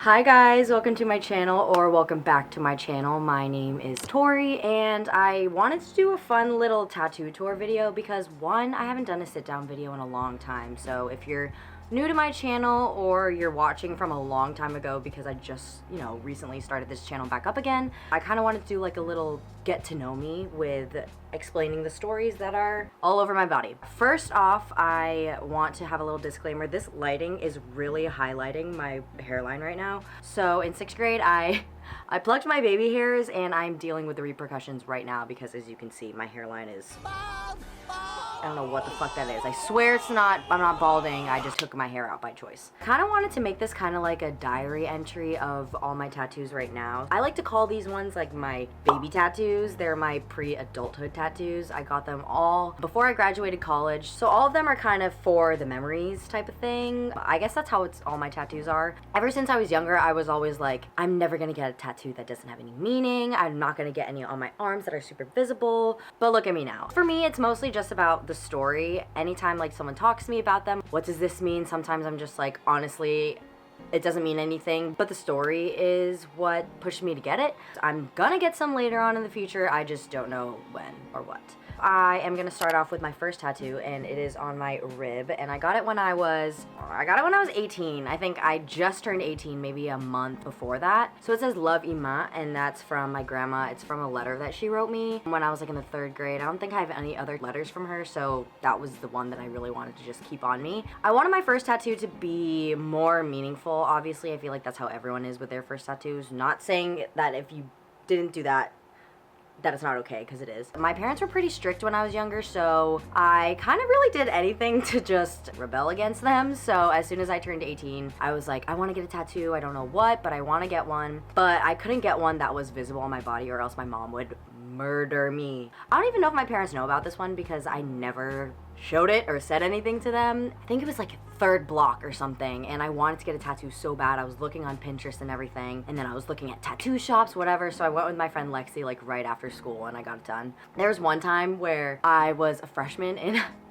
Hi guys, welcome to my channel, or welcome back to my channel. My name is Tori, and I wanted to do a fun little tattoo tour video because one, I haven't done a sit down video in a long time, so if you're new to my channel or you're watching from a long time ago because I just, recently started this channel back up again, I kind of wanted to do like a little get to know me with explaining the stories that are all over my body. First off, I want to have a little disclaimer. This lighting is really highlighting my hairline right now. So in 6th grade, I plucked my baby hairs and I'm dealing with the repercussions right now because, as you can see, my hairline is... I don't know what the fuck that is. I swear it's not, I'm not balding, I just took my hair out by choice. Kind of wanted to make this kind of like a diary entry of all my tattoos right now. I like to call these ones like my baby tattoos. They're my pre-adulthood tattoos. I got them all before I graduated college. So all of them are kind of for the memories type of thing. I guess that's how all my tattoos are. Ever since I was younger, I was always like, I'm never gonna get a tattoo that doesn't have any meaning. I'm not gonna get any on my arms that are super visible. But look at me now. For me, it's mostly just about the story. Anytime like someone talks to me about them, what does this mean? Sometimes I'm just like, honestly, it doesn't mean anything, but the story is what pushed me to get it. I'm gonna get some later on in the future. I just don't know when or what. I am gonna start off with my first tattoo, and it is on my rib, and I got it when I was 18. I think I just turned 18 maybe a month before that. So it says Love Ima, and that's from my grandma. It's from a letter that she wrote me when I was like in the 3rd grade. I don't think I have any other letters from her, so that was the one that I really wanted to just keep on me. I wanted my first tattoo to be more meaningful. Obviously, I feel like that's how everyone is with their first tattoos. Not saying that if you didn't do that it's not okay, because it is. My parents were pretty strict when I was younger, so I kind of really did anything to just rebel against them. So as soon as I turned 18, I was like, I want to get a tattoo. I don't know what, but I want to get one. But I couldn't get one that was visible on my body, or else my mom would murder me. I don't even know if my parents know about this one because I never showed it or said anything to them. I think it was like 3rd block or something, and I wanted to get a tattoo so bad. I was looking on Pinterest and everything, and then I was looking at tattoo shops, whatever, so I went with my friend Lexi like right after school and I got it done. There was one time where I was a freshman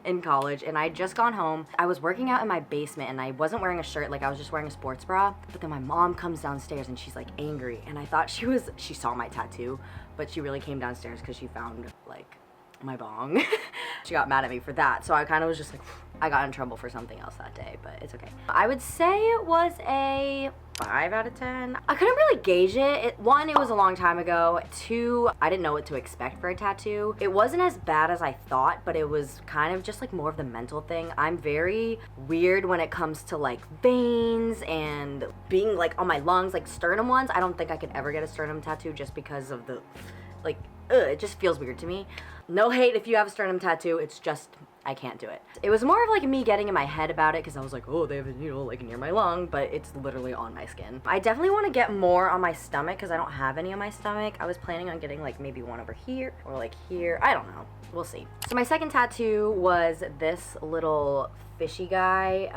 in college, and I'd just gone home. I was working out in my basement, and I wasn't wearing a shirt, like I was just wearing a sports bra, but then my mom comes downstairs and she's like angry, and I thought she saw my tattoo, but she really came downstairs because she found like my bong. She got mad at me for that, so I kind of was just like, I got in trouble for something else that day, but it's okay. I would say it was a 5 out of 10. I couldn't really gauge it. One, it was a long time ago. 2, I didn't know what to expect for a tattoo. It wasn't as bad as I thought, but it was kind of just like more of the mental thing. I'm very weird when it comes to like veins and being like on my lungs, like sternum ones. I don't think I could ever get a sternum tattoo just because of the like, it just feels weird to me. No hate if you have a sternum tattoo, it's just, I can't do it. It was more of like me getting in my head about it because I was like, oh, they have a needle like near my lung, but it's literally on my skin. I definitely want to get more on my stomach because I don't have any on my stomach. I was planning on getting like maybe one over here or like here. I don't know. We'll see. So my second tattoo was this little fishy guy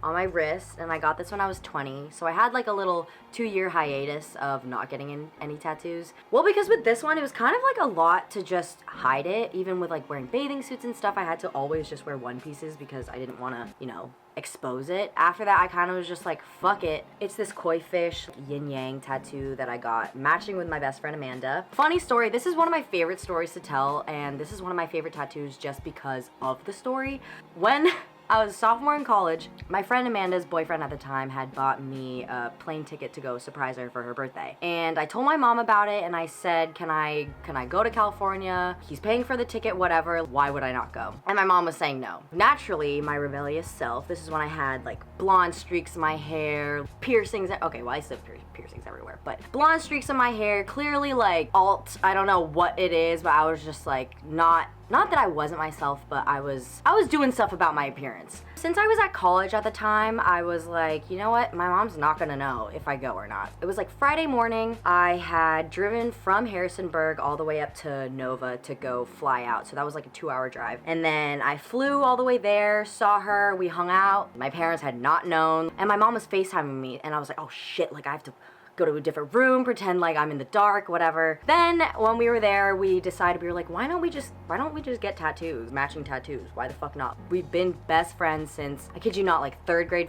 on my wrist, and I got this when I was 20. So I had like a little 2-year hiatus of not getting any tattoos. Well, because with this one, it was kind of like a lot to just hide it. Even with like wearing bathing suits and stuff, I had to always just wear one pieces because I didn't want to, expose it. After that, I kind of was just like, fuck it. It's this koi fish yin yang tattoo that I got matching with my best friend Amanda. Funny story, this is one of my favorite stories to tell, and this is one of my favorite tattoos just because of the story. When I was a sophomore in college, my friend Amanda's boyfriend at the time had bought me a plane ticket to go surprise her for her birthday. And I told my mom about it, and I said, can I go to California? He's paying for the ticket, whatever. Why would I not go? And my mom was saying no. Naturally, my rebellious self, this is when I had like blonde streaks in my hair, piercings. Okay, well, I still have piercings everywhere, but blonde streaks in my hair, clearly like alt. I don't know what it is, but I was just like not that I wasn't myself, but I was doing stuff about my appearance. Since I was at college at the time, I was like, you know what? My mom's not gonna know if I go or not. It was like Friday morning. I had driven from Harrisonburg all the way up to Nova to go fly out. So that was like a 2-hour drive. And then I flew all the way there, saw her, we hung out. My parents had not known. And my mom was FaceTiming me, and I was like, oh shit, like I have to go to a different room, pretend like I'm in the dark, whatever. Then when we were there, we decided, we were like, why don't we just get tattoos, matching tattoos? Why the fuck not? We've been best friends since, I kid you not, like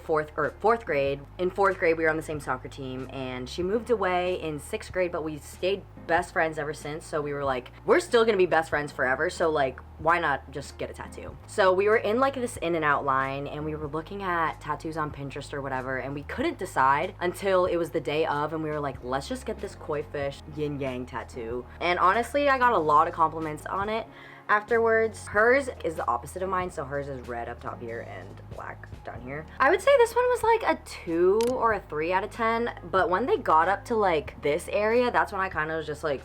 fourth grade. In fourth grade, we were on the same soccer team, and she moved away in 6th grade, but we stayed best friends ever since. So we were like, we're still gonna be best friends forever, so like, why not just get a tattoo? So we were in like this in and out line, and we were looking at tattoos on Pinterest or whatever, and we couldn't decide until it was the day of, and we were like, let's just get this koi fish yin yang tattoo. And honestly, I got a lot of compliments on it afterwards. Hers is the opposite of mine, so hers is red up top here and black down here. I would say this one was like a 2 or a 3 out of 10, but when they got up to like this area, that's when I kind of was just like,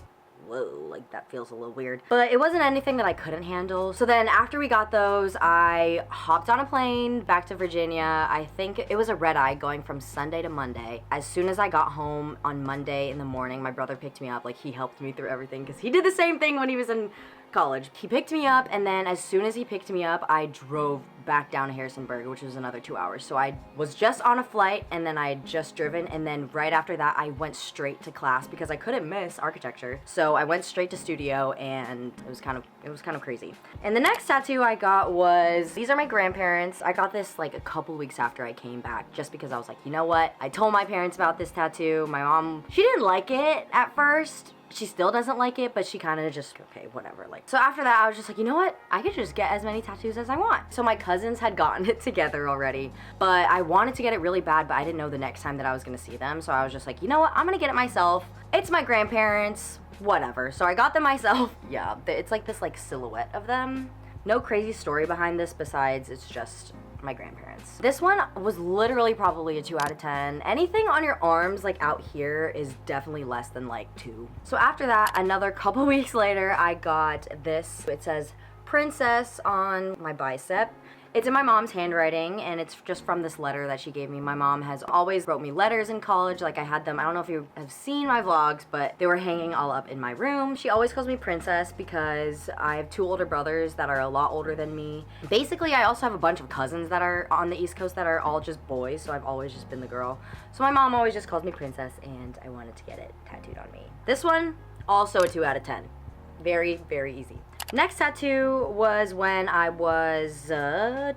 whoa, like that feels a little weird. But it wasn't anything that I couldn't handle. So then after we got those, I hopped on a plane back to Virginia. I think it was a red eye going from Sunday to Monday. As soon as I got home on Monday in the morning, my brother picked me up. Like, he helped me through everything because he did the same thing when he was in college. He picked me up, and then as soon as he picked me up, I drove back down to Harrisonburg, which was another 2 hours. So I was just on a flight, and then I had just driven, and then right after that, I went straight to class because I couldn't miss architecture. So I went straight to studio, and it was kind of crazy. And the next tattoo I got was, these are my grandparents. I got this like a couple weeks after I came back, just because I was like, you know what? I told my parents about this tattoo. My mom, she didn't like it at first. She still doesn't like it, but she kind of just, okay, whatever. Like, so after that, I was just like, you know what? I could just get as many tattoos as I want. So my cousins had gotten it together already, but I wanted to get it really bad, but I didn't know the next time that I was gonna see them. So I was just like, you know what? I'm gonna get it myself. It's my grandparents, whatever. So I got them myself. Yeah, it's like this like silhouette of them. No crazy story behind this besides it's just my grandparents. This one was literally probably a 2 out of 10. Anything on your arms like out here is definitely less than like 2. So after that, another couple weeks later, I got this. It says princess on my bicep. It's in my mom's handwriting, and it's just from this letter that she gave me. My mom has always wrote me letters in college. Like, I had them, I don't know if you have seen my vlogs, but they were hanging all up in my room. She always calls me princess because I have 2 older brothers that are a lot older than me. Basically, I also have a bunch of cousins that are on the East Coast that are all just boys, so I've always just been the girl. So my mom always just calls me princess, and I wanted to get it tattooed on me. This one, also a 2 out of 10. Very, very easy. Next tattoo was when I was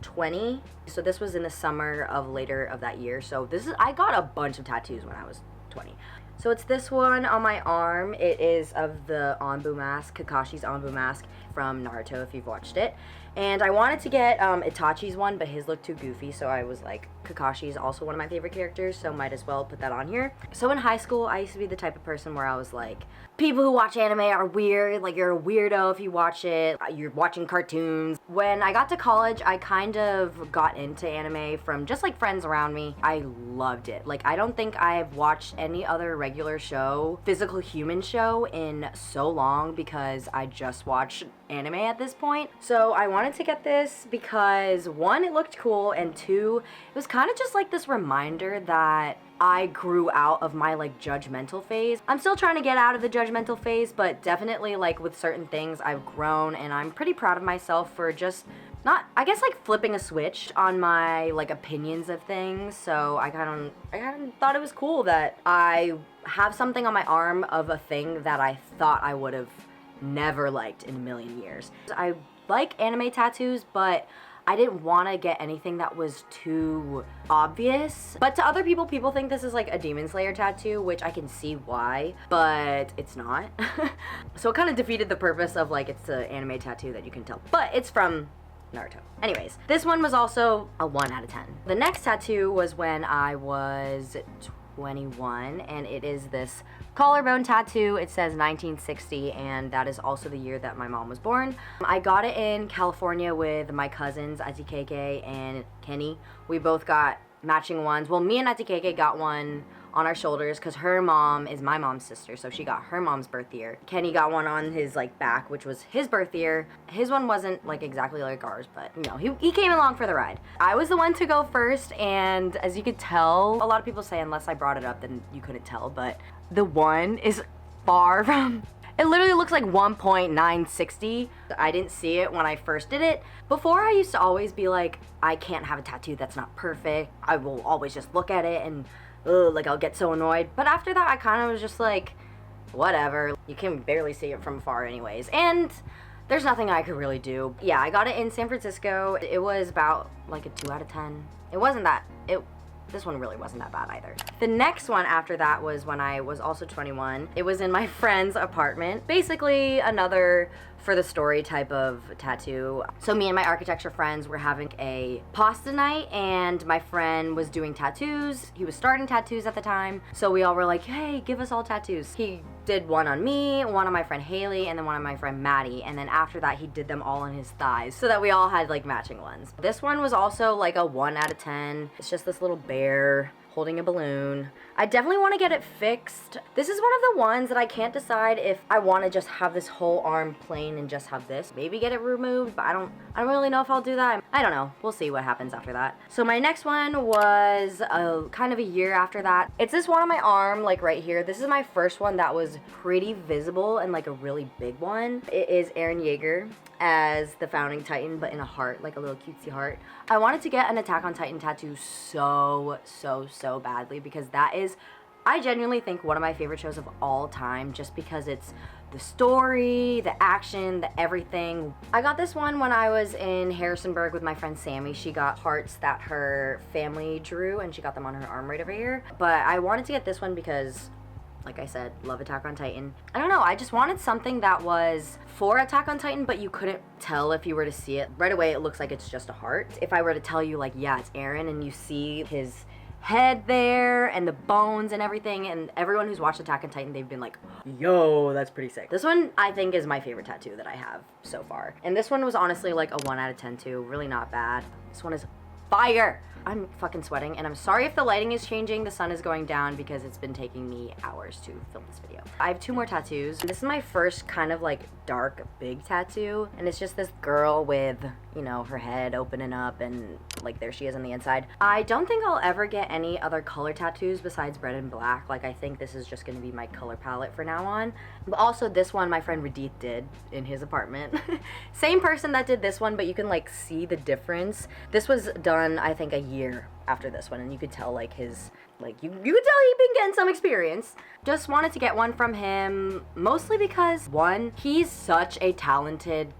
20. So this was in the summer of later of that year. So I got a bunch of tattoos when I was 20. So it's this one on my arm. It is of the Anbu mask, Kakashi's Anbu mask from Naruto, if you've watched it. And I wanted to get Itachi's one, but his looked too goofy, so I was like, Kakashi is also one of my favorite characters, so might as well put that on here. So in high school, I used to be the type of person where I was like, people who watch anime are weird, like you're a weirdo if you watch it, you're watching cartoons. When I got to college, I kind of got into anime from just like friends around me. I loved it. Like, I don't think I've watched any other regular show, physical human show, in so long because I just watched anime at this point. So I wanted to get this because 1, it looked cool, and 2, it was kind of just like this reminder that I grew out of my like judgmental phase. I'm still trying to get out of the judgmental phase, but definitely like with certain things I've grown, and I'm pretty proud of myself for just not, I guess, like flipping a switch on my like opinions of things. So I kind of thought it was cool that I have something on my arm of a thing that I thought I would have never liked in a million years. I like anime tattoos, but I didn't want to get anything that was too obvious. But to other people, people think this is like a Demon Slayer tattoo, which I can see why, but it's not. So it kind of defeated the purpose of like, it's an anime tattoo that you can tell, but it's from Naruto. Anyways, this one was also a 1 out of 10. The next tattoo was when I was 21, and it is this collarbone tattoo. It says 1960, and that is also the year that my mom was born. I got it in California with my cousins Atikeke and Kenny. We both got matching ones. Well, me and Atikeke got one on our shoulders because her mom is my mom's sister, so she got her mom's birth year. Kenny got one on his like back, which was his birth year. His one wasn't like exactly like ours, but you know, he came along for the ride. I was the one to go first, and as you could tell, a lot of people say unless I brought it up then you couldn't tell, but the 1 is far from, it literally looks like 1.960. I didn't see it when I first did it. Before, I used to always be like, I can't have a tattoo that's not perfect. I will always just look at it and ugh, like I'll get so annoyed. But after that, I kind of was just like, whatever. You can barely see it from afar anyways. And there's nothing I could really do. Yeah, I got it in San Francisco. It was about like a 2 out of 10. It wasn't that, this one really wasn't that bad either. The next one after that was when I was also 21. It was in my friend's apartment. Basically another for the story type of tattoo. So me and my architecture friends were having a pasta night, and my friend was doing tattoos. He was starting tattoos at the time. So we all were like, hey, give us all tattoos. He did one on me, one on my friend Haley, and then one on my friend Maddie. And then after that, he did them all on his thighs so that we all had like matching ones. This one was also like a 1 out of 10. It's just this little bear holding a balloon. I definitely want to get it fixed. This is one of the ones that I can't decide if I want to just have this whole arm plain and just have this. Maybe get it removed, but I don't really know if I'll do that. I don't know. We'll see what happens after that. So my next one was kind of a year after that. It's this one on my arm, like right here. This is my first one that was pretty visible and like a really big one. It is Eren Yeager as the founding Titan, but in a heart, like a little cutesy heart. I wanted to get an Attack on Titan tattoo so badly because that is, I genuinely think, one of my favorite shows of all time, just because it's the story, the action, the everything. I got this one when I was in Harrisonburg with my friend Sammy. She got hearts that her family drew and she got them on her arm right over here. But I wanted to get this one because, like I said, love Attack on Titan. I don't know, I just wanted something that was for Attack on Titan, but you couldn't tell if you were to see it. Right away, it looks like it's just a heart. If I were to tell you, like, yeah, it's Eren, and you see his head there and the bones and everything, and everyone who's watched Attack on Titan, they've been like, yo, that's pretty sick. This one I think is my favorite tattoo that I have so far. And this one was honestly like a 1 out of 10 too, really not bad. This one is fire. I'm fucking sweating, and I'm sorry if the lighting is changing. The sun is going down because it's been taking me hours to film this video. I have 2 more tattoos. This is my first kind of like dark, big tattoo, and it's just this girl with, you know, her head opening up, and like there she is on the inside. I don't think I'll ever get any other color tattoos besides red and black. Like, I think this is just gonna be my color palette for now on. But also this one my friend Radith did in his apartment. Same person that did this one, but you can like see the difference. This was done, I think, a year after this one, and you could tell like his, like you could tell he'd been getting some experience. Just wanted to get one from him, mostly because, one, he's such a talented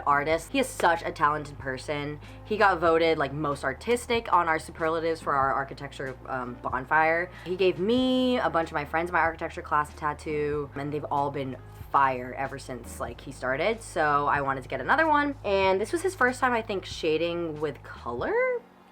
artist. He is such a talented person. He got voted like most artistic on our superlatives for our architecture bonfire. He gave me, a bunch of my friends in my architecture class, a tattoo, and they've all been fire ever since like he started. So I wanted to get another one, and this was his first time, I think, shading with color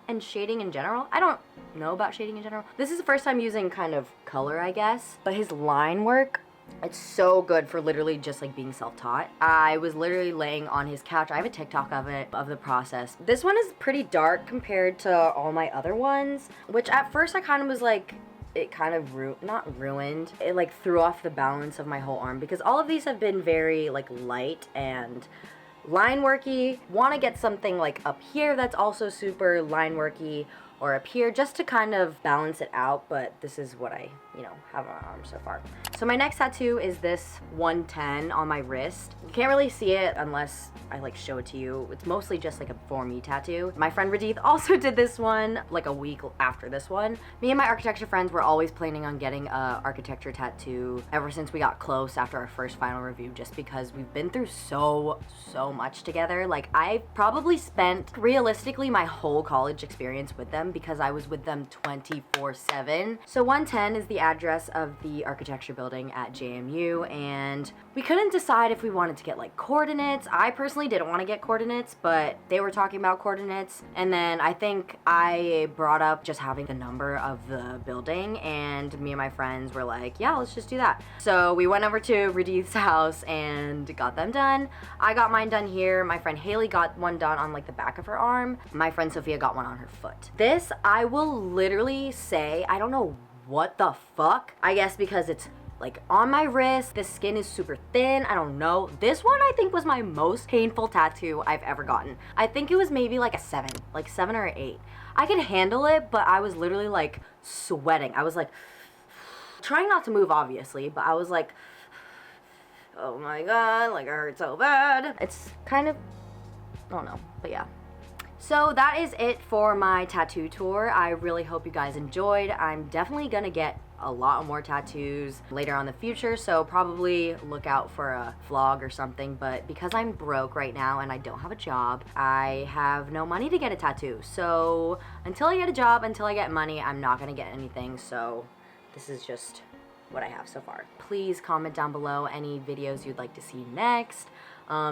and shading in general. I don't know about shading in general. This is the first time using kind of color, I guess. But his line work, it's so good for literally just like being self-taught. I was literally laying on his couch. I have a TikTok of it, of the process. This one is pretty dark compared to all my other ones, which at first I kind of was like, it kind of not ruined. It like threw off the balance of my whole arm because all of these have been very like light and line worky. Want to get something like up here that's also super line worky, or up here, just to kind of balance it out. But this is what I, you know, have on my arm so far. So my next tattoo is this 110 on my wrist. You can't really see it unless I like show it to you. It's mostly just like a for me tattoo. My friend Radith also did this one like a week after this one. Me and my architecture friends were always planning on getting a architecture tattoo ever since we got close after our first final review, just because we've been through so much together. Like, I probably spent realistically my whole college experience with them because I was with them 24/7. So 110 is the address of the architecture building at JMU, and we couldn't decide if we wanted to get like coordinates. I personally didn't want to get coordinates, but they were talking about coordinates, and then I think I brought up just having the number of the building, and me and my friends were like, yeah, let's just do that. So we went over to Radith's house and got them done. I got mine done here. My friend Haley got one done on like the back of her arm. My friend Sophia got one on her foot. This, I will literally say, I don't know what the fuck. I guess because it's like on my wrist, the skin is super thin. I don't know. This one I think was my most painful tattoo I've ever gotten. I think it was maybe like a 7 or an 8. I could handle it, but I was literally like sweating. I was like trying not to move, obviously, but I was like, oh my god, like it hurt so bad. It's kind of, I don't know, but yeah. So that is it for my tattoo tour. I really hope you guys enjoyed. I'm definitely gonna get a lot more tattoos later on in the future, so probably look out for a vlog or something. But because I'm broke right now and I don't have a job, I have no money to get a tattoo. So until I get a job, until I get money, I'm not gonna get anything. So this is just what I have so far. Please comment down below any videos you'd like to see next.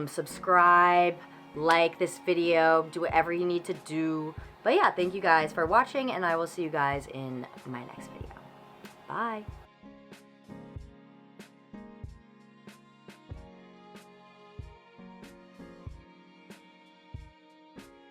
Subscribe, like this video, do whatever you need to do. But yeah, thank you guys for watching, and I will see you guys in my next video. Bye.